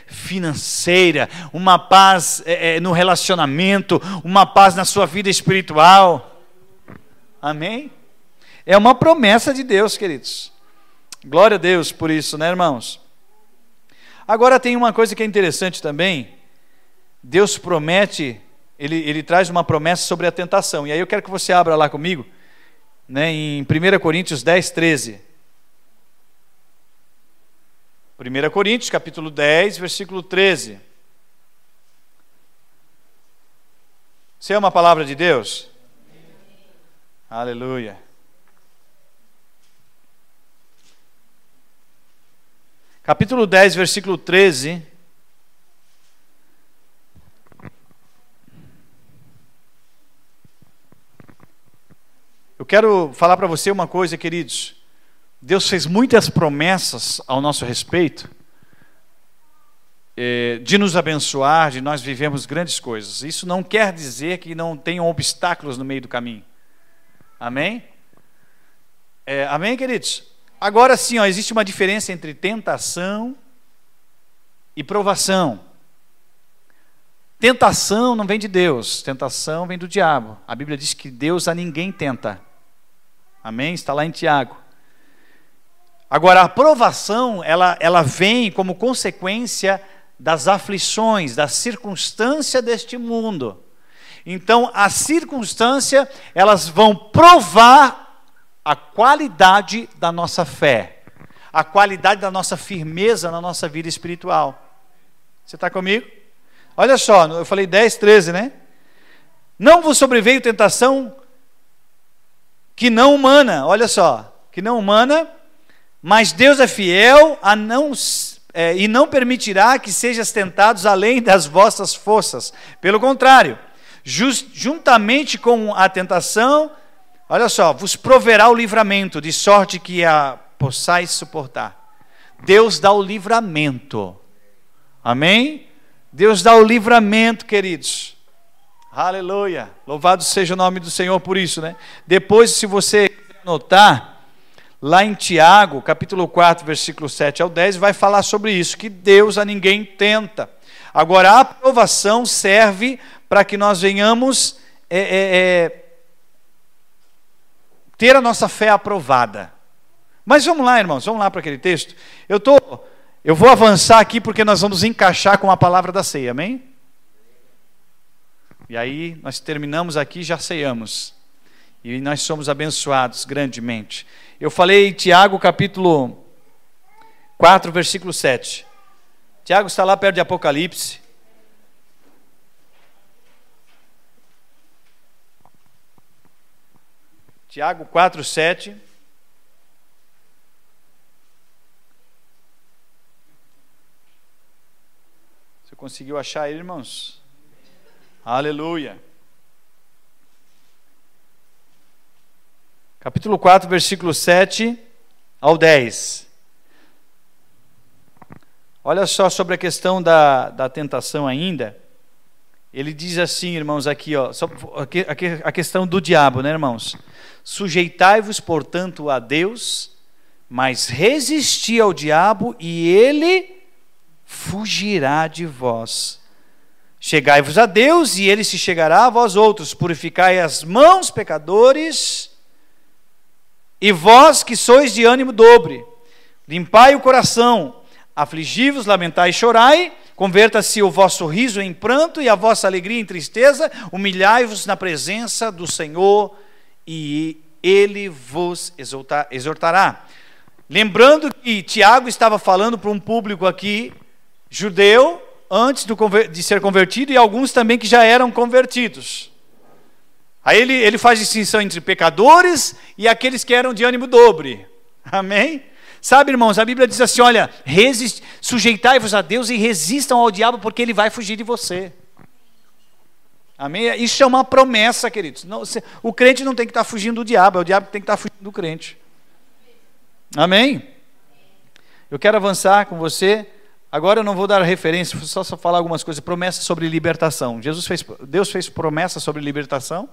financeira, uma paz no relacionamento, uma paz na sua vida espiritual. Amém? É uma promessa de Deus, queridos. Glória a Deus por isso, né, irmãos? Agora tem uma coisa que é interessante também. Deus promete, ele traz uma promessa sobre a tentação. E aí eu quero que você abra lá comigo, né, em 1 Coríntios 10:13. 1 Coríntios, capítulo 10, versículo 13. Você ama a palavra de Deus? Aleluia. Capítulo 10, versículo 13. Eu quero falar para você uma coisa, queridos. Deus fez muitas promessas ao nosso respeito, de nos abençoar, de nós vivemos grandes coisas. Isso não quer dizer que não tenham obstáculos no meio do caminho. Amém? Amém, queridos? Agora sim, existe uma diferença entre tentação e provação. Tentação não vem de Deus, tentação vem do diabo. A Bíblia diz que Deus a ninguém tenta. Amém? Está lá em Tiago. Agora, a provação, ela vem como consequência das aflições, da circunstância deste mundo. Então, a circunstância, elas vão provar a qualidade da nossa fé, a qualidade da nossa firmeza na nossa vida espiritual. Você está comigo? Olha só, eu falei 10, 13, né? Não vos sobreveio tentação que não humana, olha só, que não humana, mas Deus é fiel e não permitirá que sejais tentados além das vossas forças. Pelo contrário, juntamente com a tentação, olha só, vos proverá o livramento, de sorte que a possais suportar. Deus dá o livramento. Amém? Deus dá o livramento, queridos. Aleluia. Louvado seja o nome do Senhor por isso, né? Depois, se você notar, lá em Tiago, capítulo 4, versículo 7 ao 10, vai falar sobre isso, que Deus a ninguém tenta. Agora, a aprovação serve para que nós venhamos ter a nossa fé aprovada. Mas vamos lá, irmãos, vamos lá para aquele texto. Eu vou avançar aqui porque nós vamos encaixar com a palavra da ceia, amém? E aí nós terminamos aqui e já ceiamos. E nós somos abençoados grandemente. Eu falei em Tiago capítulo 4, versículo 7. Tiago está lá perto de Apocalipse. Tiago 4, 7. Conseguiu achar ele, irmãos? Aleluia. Capítulo 4, versículo 7 ao 10. Olha só sobre a questão da tentação ainda. Ele diz assim, irmãos, aqui, ó, a questão do diabo, né, irmãos? Sujeitai-vos, portanto, a Deus, mas resisti ao diabo e ele fugirá de vós. Chegai-vos a Deus e ele se chegará a vós outros. Purificai as mãos, pecadores, e vós que sois de ânimo dobre, limpai o coração, afligi-vos, lamentai e chorai, converta-se o vosso riso em pranto e a vossa alegria em tristeza, humilhai-vos na presença do Senhor e ele vos exortará. Lembrando que Tiago estava falando para um público aqui, judeu, antes de ser convertido, e alguns também que já eram convertidos. Aí ele faz distinção entre pecadores e aqueles que eram de ânimo dobre. Amém? Sabe, irmãos, a Bíblia diz assim, olha, sujeitai-vos a Deus e resistam ao diabo, porque ele vai fugir de você. Amém? Isso é uma promessa, queridos. O crente não tem que estar fugindo do diabo, é o diabo que tem que estar fugindo do crente. Amém? Eu quero avançar com você. Agora eu não vou dar referência, vou só falar algumas coisas. Promessa sobre libertação. Deus fez promessa sobre libertação.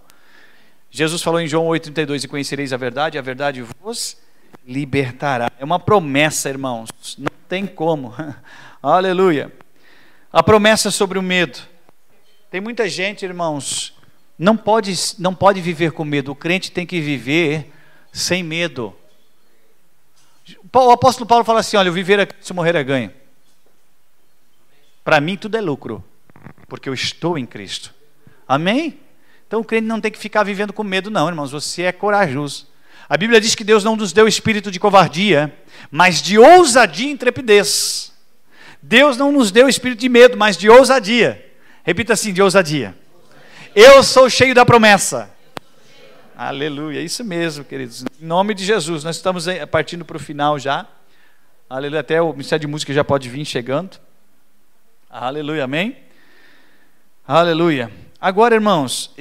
Jesus falou em João 8,32, e conhecereis a verdade vos libertará. É uma promessa, irmãos. Não tem como. Aleluia. A promessa sobre o medo. Tem muita gente, irmãos, não pode viver com medo. O crente tem que viver sem medo. O apóstolo Paulo fala assim, olha, eu viver aqui, se morrer é ganho. Para mim tudo é lucro, porque eu estou em Cristo. Amém? Então o crente não tem que ficar vivendo com medo não, irmãos, você é corajoso. A Bíblia diz que Deus não nos deu espírito de covardia, mas de ousadia e intrepidez. Deus não nos deu espírito de medo, mas de ousadia. Repita assim, de ousadia. Eu sou cheio da promessa. Aleluia, isso mesmo, queridos. Em nome de Jesus, nós estamos partindo para o final já. Aleluia, até o Ministério de Música já pode vir chegando. Aleluia, amém? Aleluia. Agora, irmãos,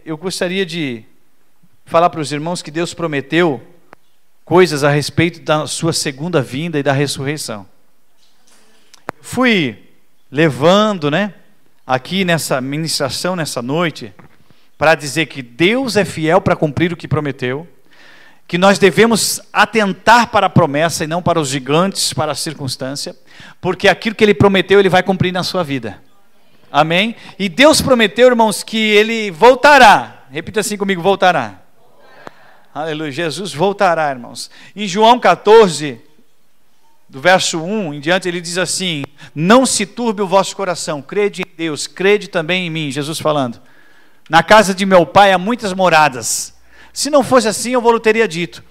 eu gostaria de falar para os irmãos que Deus prometeu coisas a respeito da sua segunda vinda e da ressurreição. Fui levando, aqui nessa ministração, nessa noite, para dizer que Deus é fiel para cumprir o que prometeu, que nós devemos atentar para a promessa e não para os gigantes, para a circunstância, porque aquilo que Ele prometeu, Ele vai cumprir na sua vida. Amém? E Deus prometeu, irmãos, que Ele voltará. Repita assim comigo, voltará. Aleluia, Jesus voltará, irmãos. Em João 14, do verso 1 em diante, ele diz assim, não se turbe o vosso coração, crede em Deus, crede também em mim, Jesus falando. Na casa de meu pai há muitas moradas. Se não fosse assim, eu vou-lhe teria dito.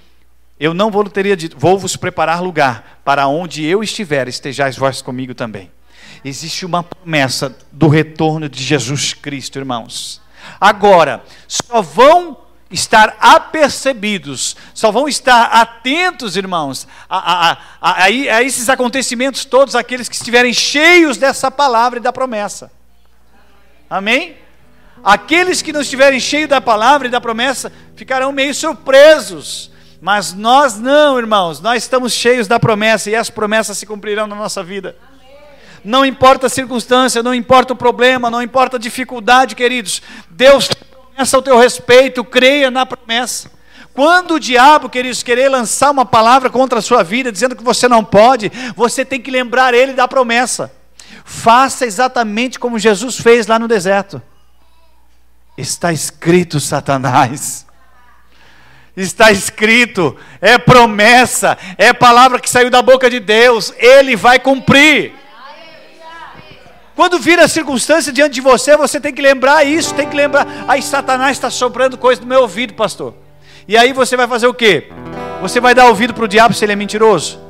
Eu não vou-lhe teria dito, vou vos preparar lugar, para onde eu estiver, estejais vós comigo também. Existe uma promessa do retorno de Jesus Cristo, irmãos. Agora, só vão estar apercebidos, só vão estar atentos, irmãos, a esses acontecimentos todos, aqueles que estiverem cheios dessa palavra e da promessa. Amém? Aqueles que não estiverem cheios da palavra e da promessa, ficarão meio surpresos, mas nós não, irmãos, nós estamos cheios da promessa, e as promessas se cumprirão na nossa vida. Não importa a circunstância, não importa o problema, não importa a dificuldade, queridos, Deus promessa ao teu respeito, creia na promessa. Quando o diabo, queridos, querer lançar uma palavra contra a sua vida, dizendo que você não pode, você tem que lembrar ele da promessa. Faça exatamente como Jesus fez lá no deserto. Está escrito, Satanás. Está escrito, é promessa, é palavra que saiu da boca de Deus, ele vai cumprir. Quando vir a circunstância diante de você, você tem que lembrar isso, tem que lembrar, aí Satanás está soprando coisa no meu ouvido, pastor. E aí você vai fazer o quê? Você vai dar ouvido para o diabo se ele é mentiroso?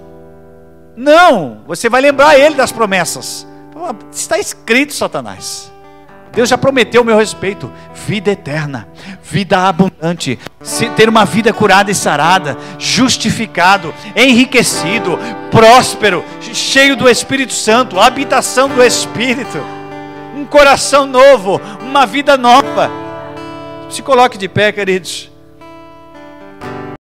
Não, você vai lembrar ele das promessas. Está escrito, Satanás. Deus já prometeu o meu respeito: vida eterna, vida abundante, ter uma vida curada e sarada, justificado, enriquecido, próspero, cheio do Espírito Santo, habitação do Espírito, um coração novo, uma vida nova. Se coloque de pé, queridos.